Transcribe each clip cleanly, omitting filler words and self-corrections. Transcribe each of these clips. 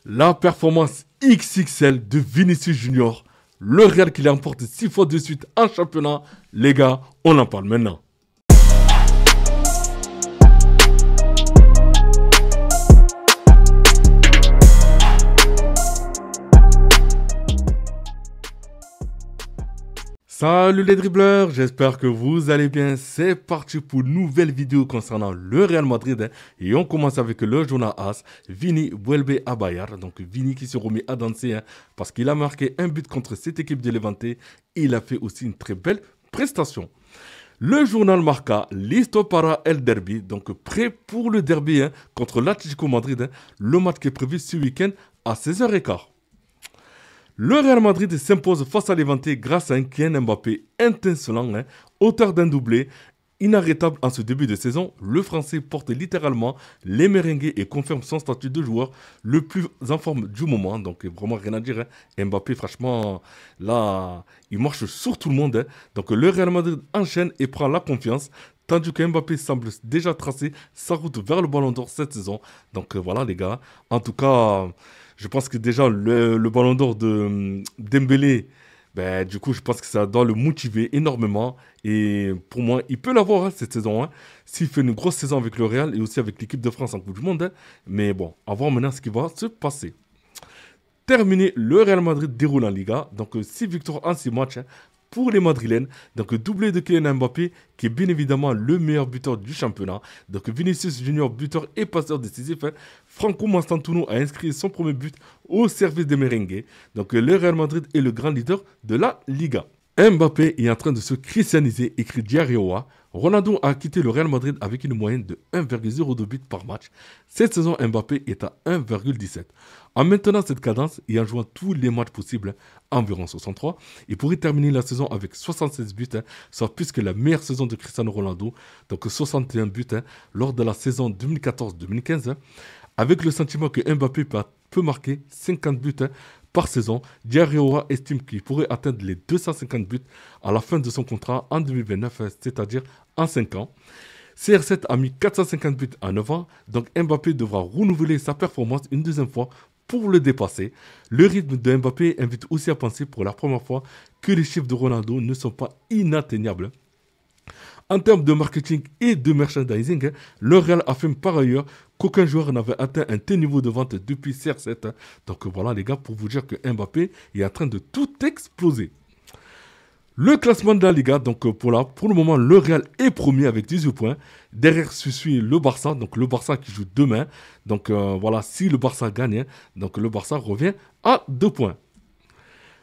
La performance XXL de Vinicius Junior, le Real qui l'emporte 6 fois de suite en championnat. Les gars, on en parle maintenant. Salut les dribbleurs, j'espère que vous allez bien. C'est parti pour une nouvelle vidéo concernant le Real Madrid. Et on commence avec le journal AS, Vini vuelve a Bayern. Donc Vini qui se remet à danser parce qu'il a marqué un but contre cette équipe de Levante. Et il a fait aussi une très belle prestation. Le journal Marca, listo para el derby. Donc prêt pour le derby contre l'Atlético Madrid. Le match qui est prévu ce week-end à 16h15. Le Real Madrid s'impose face à Levante grâce à un Kylian Mbappé intincelant, auteur d'un doublé. Inarrêtable en ce début de saison, le Français porte littéralement les merengues et confirme son statut de joueur le plus en forme du moment. Donc vraiment rien à dire. Mbappé, franchement, là, il marche sur tout le monde. Donc le Real Madrid enchaîne et prend la confiance. Tandis que Mbappé semble déjà tracer sa route vers le Ballon d'Or cette saison. Donc voilà les gars. En tout cas, je pense que déjà le Ballon d'Or de Dembélé, du coup je pense que ça doit le motiver énormément. Et pour moi, il peut l'avoir cette saison. S'il fait une grosse saison avec le Real et aussi avec l'équipe de France en Coupe du Monde. Mais bon, à voir maintenant ce qui va se passer. Terminé, le Real Madrid déroule en Liga. Donc 6 victoires en 6 matchs. Pour les Madrilènes, donc doublé de Kylian Mbappé, qui est bien évidemment le meilleur buteur du championnat. Donc Vinicius Junior, buteur et passeur décisif. Franco Mastantuono a inscrit son premier but au service des merengues. Donc le Real Madrid est le grand leader de la Liga. Mbappé est en train de se christianiser, écrit Diarioa. Ronaldo a quitté le Real Madrid avec une moyenne de 1,02 buts par match. Cette saison, Mbappé est à 1,17. En maintenant cette cadence et en jouant tous les matchs possibles, environ 63, il pourrait terminer la saison avec 76 buts, soit plus que la meilleure saison de Cristiano Ronaldo, donc 61 buts lors de la saison 2014-2015. Avec le sentiment que Mbappé peut marquer 50 buts par saison, Diarioa estime qu'il pourrait atteindre les 250 buts à la fin de son contrat en 2029, c'est-à-dire en 5 ans. CR7 a mis 450 buts en 9 ans, donc Mbappé devra renouveler sa performance une deuxième fois pour le dépasser. Le rythme de Mbappé invite aussi à penser pour la première fois que les chiffres de Ronaldo ne sont pas inatteignables. En termes de marketing et de merchandising, le Real affirme par ailleurs qu'aucun joueur n'avait atteint un tel niveau de vente depuis CR7. Donc voilà les gars, pour vous dire que Mbappé est en train de tout exploser. Le classement de la Liga, donc pour le moment, le Real est premier avec 18 points. Derrière suit le Barça, donc le Barça qui joue demain. Donc voilà, si le Barça gagne, donc le Barça revient à 2 points.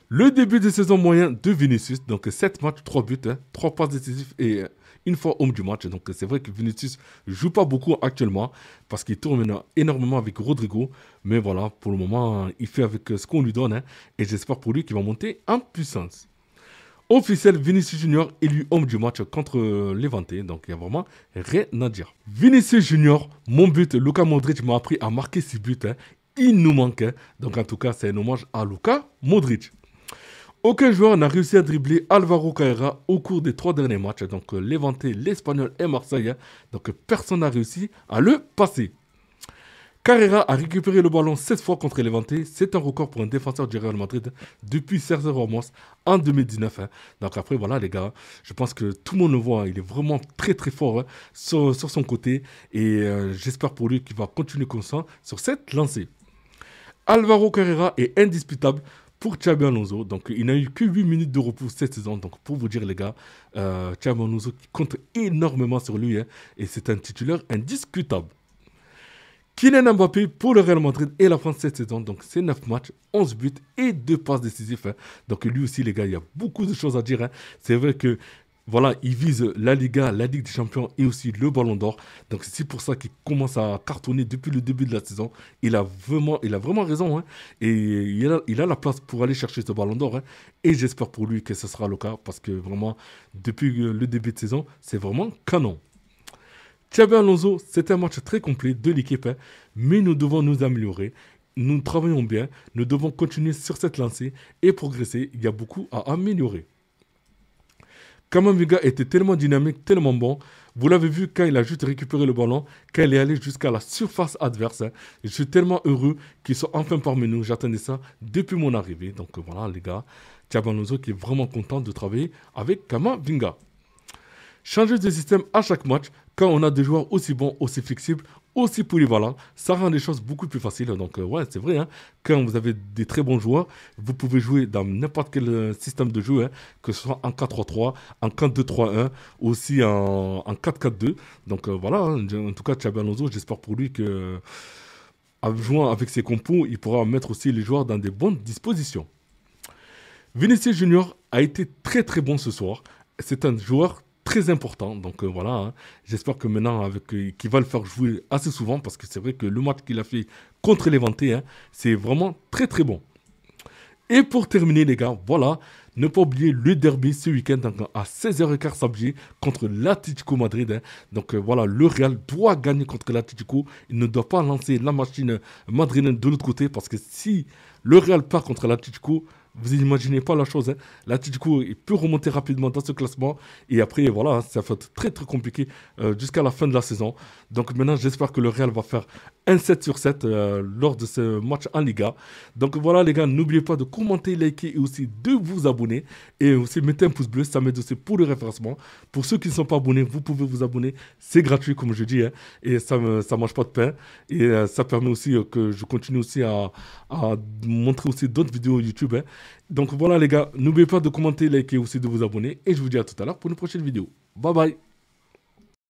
Le début de saison moyen de Vinicius, donc 7 matchs, 3 buts, 3 passes décisives et une fois homme du match. Donc c'est vrai que Vinicius ne joue pas beaucoup actuellement parce qu'il tourne énormément avec Rodrigo. Mais voilà, pour le moment, il fait avec ce qu'on lui donne. Et j'espère pour lui qu'il va monter en puissance. Officiel, Vinicius Junior élu homme du match contre Levante. Donc il n'y a vraiment rien à dire. Vinicius Junior, mon but, Luka Modric m'a appris à marquer 6 buts. Il nous manque. Donc en tout cas, c'est un hommage à Luka Modric. Aucun joueur n'a réussi à dribbler Álvaro Carrera au cours des 3 derniers matchs. Donc Levante, l'Espagnol et Marseille. Donc personne n'a réussi à le passer. Carrera a récupéré le ballon 16 fois contre Levante. C'est un record pour un défenseur du Real Madrid depuis Sergio Ramos en 2019. Donc après, voilà les gars, je pense que tout le monde le voit. Il est vraiment très très fort sur son côté. Et j'espère pour lui qu'il va continuer comme ça sur cette lancée. Álvaro Carrera est indisputable pour Xabi Alonso. Donc il n'a eu que 8 minutes de repos cette saison. Donc pour vous dire les gars, Xabi Alonso qui compte énormément sur lui. Et c'est un titulaire indiscutable. Kylian Mbappé pour le Real Madrid et la France cette saison. Donc c'est 9 matchs, 11 buts et 2 passes décisives. Donc lui aussi les gars, il y a beaucoup de choses à dire. C'est vrai que voilà, il vise la Liga, la Ligue des Champions et aussi le Ballon d'Or. Donc c'est pour ça qu'il commence à cartonner depuis le début de la saison. Il a vraiment raison. Et il a la place pour aller chercher ce Ballon d'Or. Et j'espère pour lui que ce sera le cas. Parce que vraiment, depuis le début de saison, c'est vraiment canon. Xabi Alonso, c'est un match très complet de l'équipe. Mais nous devons nous améliorer. Nous travaillons bien. Nous devons continuer sur cette lancée et progresser. Il y a beaucoup à améliorer. Kamavinga était tellement dynamique, tellement bon. Vous l'avez vu quand il a juste récupéré le ballon, quand il est allé jusqu'à la surface adverse. Hein. Je suis tellement heureux qu'ils soient enfin parmi nous. J'attendais ça depuis mon arrivée. Donc voilà les gars, Thiago Alonso qui est vraiment content de travailler avec Kamavinga. Changer de système à chaque match, quand on a des joueurs aussi bons, aussi flexibles, aussi polyvalents, ça rend les choses beaucoup plus faciles. Donc ouais, c'est vrai, hein, quand vous avez des très bons joueurs, vous pouvez jouer dans n'importe quel système de jeu, hein, que ce soit en 4-3-3, en 4-2-3-1, aussi en 4-4-2. Donc voilà, hein, en tout cas, Xabi Alonso, j'espère pour lui que en jouant avec ses compos, il pourra mettre aussi les joueurs dans des bonnes dispositions. Vinicius Junior a été très très bon ce soir. C'est un joueur très important. Donc voilà, hein. J'espère que maintenant, qu'il va le faire jouer assez souvent parce que c'est vrai que le match qu'il a fait contre Levante, hein, c'est vraiment très très bon. Et pour terminer les gars, voilà, ne pas oublier le derby ce week-end donc, à 16h15 samedi contre l'Atlético Madrid. Hein. Donc voilà, le Real doit gagner contre l'Atlético. Il ne doit pas lancer la machine madrilène de l'autre côté parce que si le Real part contre l'Atlético, vous n'imaginez pas la chose. Hein. L'Atlético il peut remonter rapidement dans ce classement. Et après, voilà, ça va être très très compliqué jusqu'à la fin de la saison. Donc maintenant, j'espère que le Real va faire un 7 sur 7 lors de ce match en Liga. Donc voilà les gars, n'oubliez pas de commenter, liker et aussi de vous abonner. Et aussi mettez un pouce bleu, ça m'aide aussi pour le référencement. Pour ceux qui ne sont pas abonnés, vous pouvez vous abonner. C'est gratuit comme je dis. Hein, et ça ne mange pas de pain. Et ça permet aussi que je continue aussi à montrer aussi d'autres vidéos YouTube. Hein. Donc voilà les gars, n'oubliez pas de commenter, liker et aussi de vous abonner. Et je vous dis à tout à l'heure pour une prochaine vidéo. Bye bye.